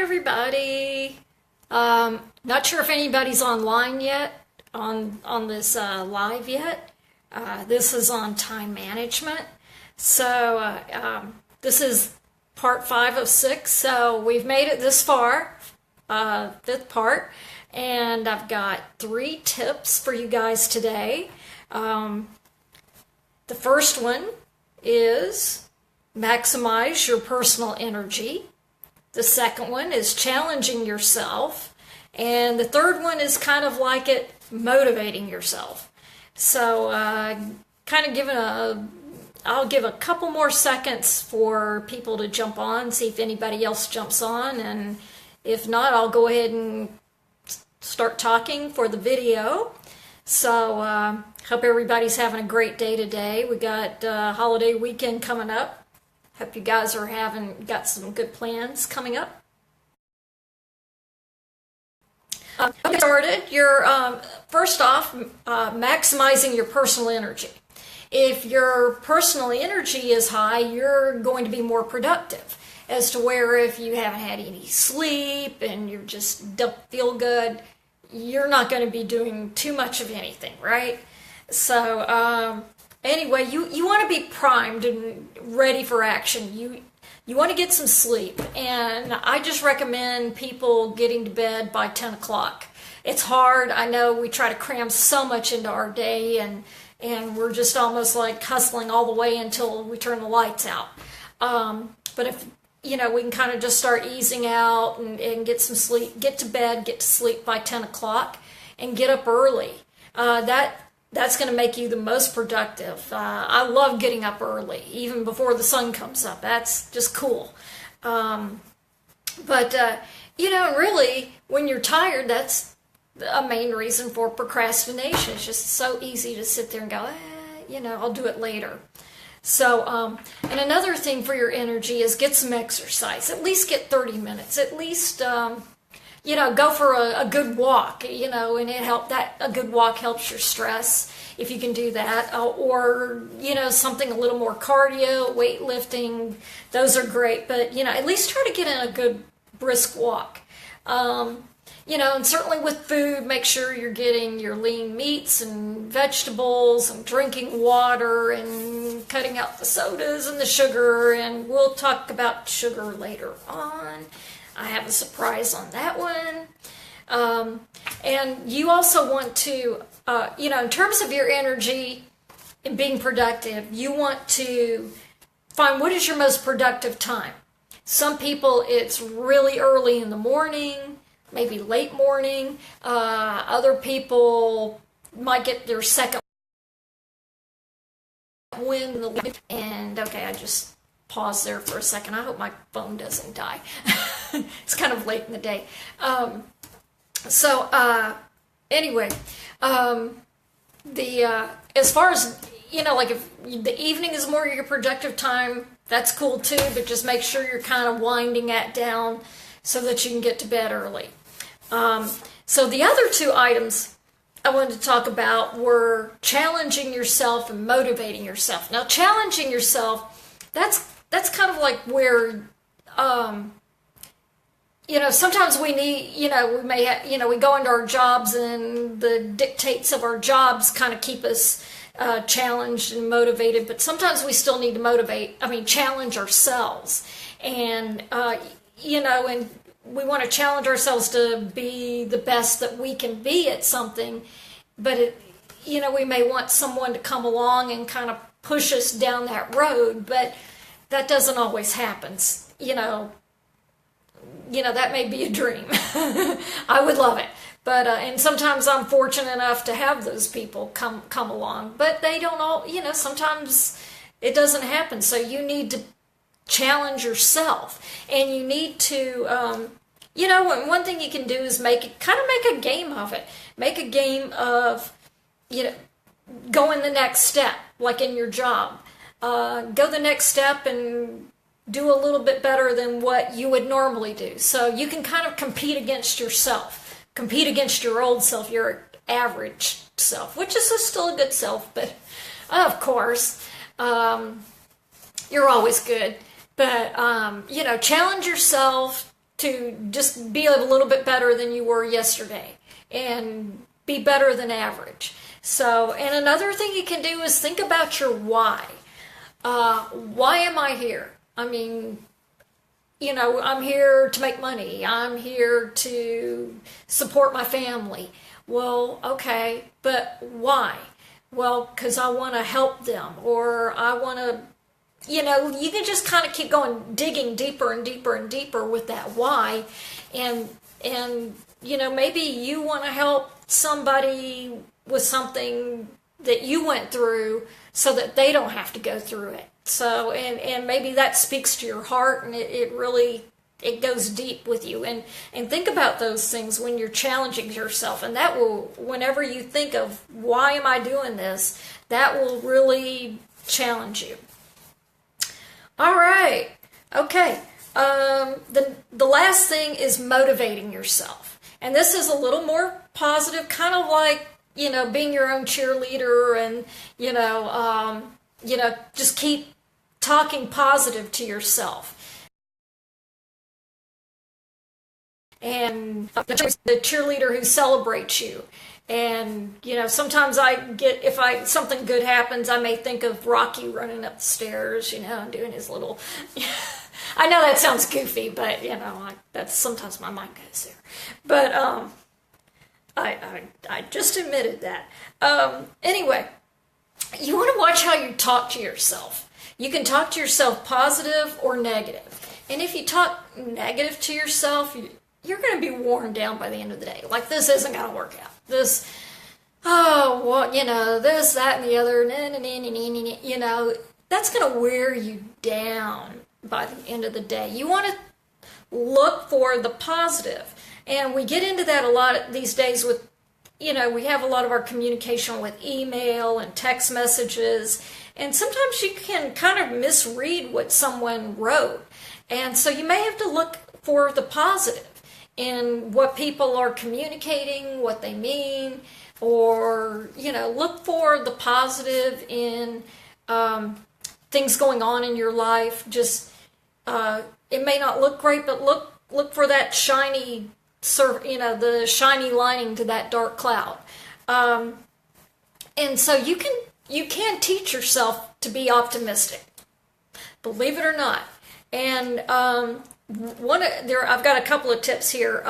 everybody. Not sure if anybody's online yet, on this live yet. This is on time management. So this is part 5 of 6. So we've made it this far, 5th part. And I've got 3 tips for you guys today. The first one is maximize your personal energy. The second one is challenging yourself. And the third one is kind of like it, motivating yourself. So kind of I'll give a couple more seconds for people to jump on, see if anybody else jumps on. And if not, I'll go ahead and start talking for the video. So hope everybody's having a great day today. We got holiday weekend coming up. Hope you guys are got some good plans coming up. Get started. You're first off maximizing your personal energy. If your personal energy is high, you're going to be more productive. As to where if you haven't had any sleep and you just don't feel good, you're not going to be doing too much of anything, right? So anyway, you want to be primed and ready for action. You want to get some sleep, and I just recommend people getting to bed by 10 o'clock. It's hard. I know we try to cram so much into our day, and we're just almost like hustling all the way until we turn the lights out. But if we can kind of just start easing out and get some sleep, get to bed, get to sleep by 10 o'clock, and get up early. That's going to make you the most productive. I love getting up early, even before the sun comes up. That's just cool. Really, when you're tired, that's a main reason for procrastination. It's just so easy to sit there and go, I'll do it later. So, and another thing for your energy is get some exercise. At least get 30 minutes. At least, go for a good walk, and a good walk helps your stress if you can do that. Or, something a little more cardio, weightlifting, those are great. But, at least try to get in a good brisk walk. And certainly with food, make sure you're getting your lean meats and vegetables and drinking water and cutting out the sodas and the sugar. And we'll talk about sugar later on. I have a surprise on that one. And you also want to, in terms of your energy and being productive, you want to find what is your most productive time. Some people, it's really early in the morning, maybe late morning. Other people might get their second wind in the morning. And okay, I just pause there for a second. I hope my phone doesn't die. It's kind of late in the day. Anyway, as far as, like if the evening is more your productive time, that's cool too, but just make sure you're kind of winding that down so that you can get to bed early. So the other 2 items I wanted to talk about were challenging yourself and motivating yourself. Now, challenging yourself, that's kind of like where, sometimes we need, we may have, we go into our jobs and the dictates of our jobs kind of keep us challenged and motivated, but sometimes we still need to challenge ourselves. And, and we want to challenge ourselves to be the best that we can be at something, but we may want someone to come along and kind of push us down that road, but that doesn't always happen. That may be a dream. I would love it. But, and sometimes I'm fortunate enough to have those people come along, but they don't all, sometimes it doesn't happen. So you need to challenge yourself, and you need to, one thing you can do is make a game of it. Make a game of, going the next step, like in your job. Go the next step and do a little bit better than what you would normally do. So you can kind of compete against yourself, compete against your old self, your average self, which is still a good self, but of course, you're always good. But, challenge yourself to just be a little bit better than you were yesterday and be better than average. So, and another thing you can do is think about your why. Why am I here? I mean, I'm here to make money. I'm here to support my family. Well, okay, but why? Well, because I want to help them, or I want to, you can just kind of keep going, digging deeper and deeper and deeper with that why. And maybe you want to help somebody with something that you went through so that they don't have to go through it. So, and maybe that speaks to your heart, and it really goes deep with you. And think about those things when you're challenging yourself, and that will, whenever you think of why am I doing this, that will really challenge you. All right, okay. The last thing is motivating yourself, and this is a little more positive, kind of like being your own cheerleader, and just keep talking positive to yourself. And the cheerleader who celebrates you. And sometimes if something good happens, I may think of Rocky running up the stairs, and doing his little. I know that sounds goofy, but that's sometimes my mind goes there. But I just admitted that. Anyway, you want to watch how you talk to yourself. You can talk to yourself positive or negative. And if you talk negative to yourself, you're going to be worn down by the end of the day. Like, this isn't going to work out. This, this, that, and the other, that's going to wear you down by the end of the day. You want to look for the positive. And we get into that a lot these days with, we have a lot of our communication with email and text messages. And sometimes you can kind of misread what someone wrote. And so you may have to look for the positive in what people are communicating, what they mean, or, look for the positive in things going on in your life. Just, it may not look great, but look for that shiny, the shiny lining to that dark cloud. And so you can teach yourself to be optimistic, believe it or not. And I've got a couple of tips here.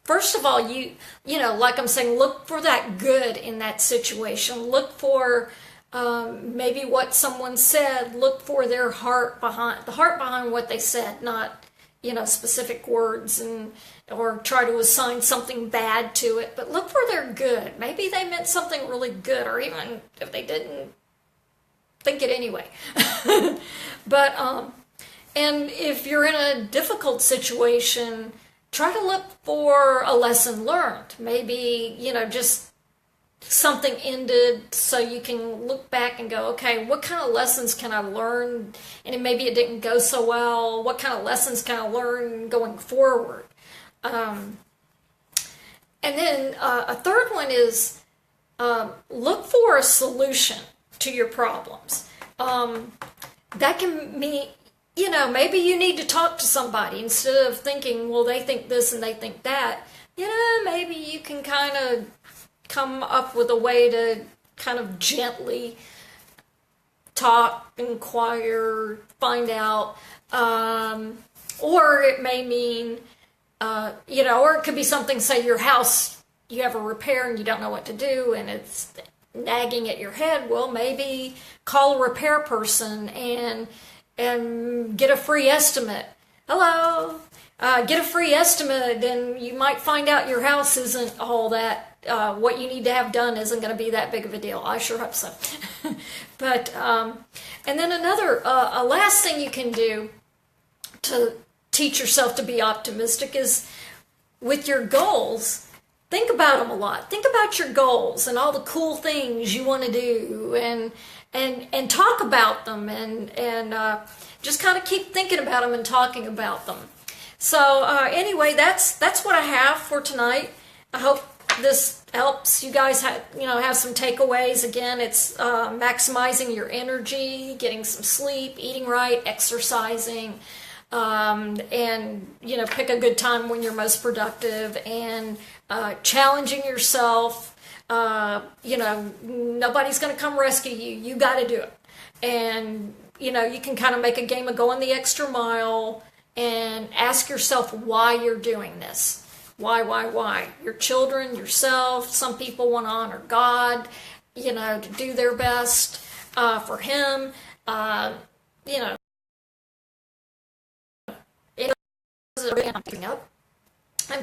First of all, like I'm saying, look for that good in that situation. Look for maybe what someone said. Look for their heart behind what they said, not specific words, or try to assign something bad to it. But look for their good. Maybe they meant something really good, or even if they didn't, think it anyway. But and if you're in a difficult situation, try to look for a lesson learned. Maybe, just something ended so you can look back and go, okay, what kind of lessons can I learn? And maybe it didn't go so well. What kind of lessons can I learn going forward? And then a third one is look for a solution to your problems. That can mean, maybe you need to talk to somebody instead of thinking, well, they think this and they think that. Maybe you can kind of come up with a way to kind of gently talk, inquire, find out. Or it may mean, or it could be something, say your house, you have a repair and you don't know what to do and it's nagging at your head. Well, maybe call a repair person and get a free estimate. Hello. Get a free estimate, and you might find out your house isn't all that, what you need to have done isn't going to be that big of a deal. I sure hope so. But, and then a last thing you can do to teach yourself to be optimistic is with your goals. Think about them a lot. Think about your goals and all the cool things you want to do, and talk about them, and just kind of keep thinking about them and talking about them. So anyway, that's what I have for tonight. I hope this helps you guys have some takeaways. Again, it's maximizing your energy, getting some sleep, eating right, exercising, and pick a good time when you're most productive, and challenging yourself. Nobody's going to come rescue you. You got to do it. And you can kind of make a game of going the extra mile and ask yourself why you're doing this. Why? Your children, yourself. Some people want to honor God, to do their best for Him. And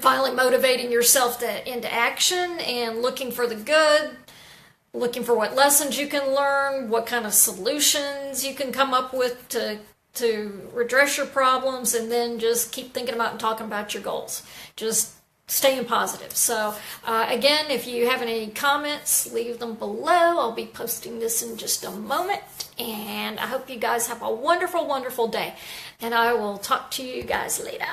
finally, motivating yourself into action and looking for the good, looking for what lessons you can learn, what kind of solutions you can come up with to redress your problems, and then just keep thinking about and talking about your goals. Just staying positive. So again, if you have any comments, leave them below. I'll be posting this in just a moment, and I hope you guys have a wonderful, wonderful day, and I will talk to you guys later.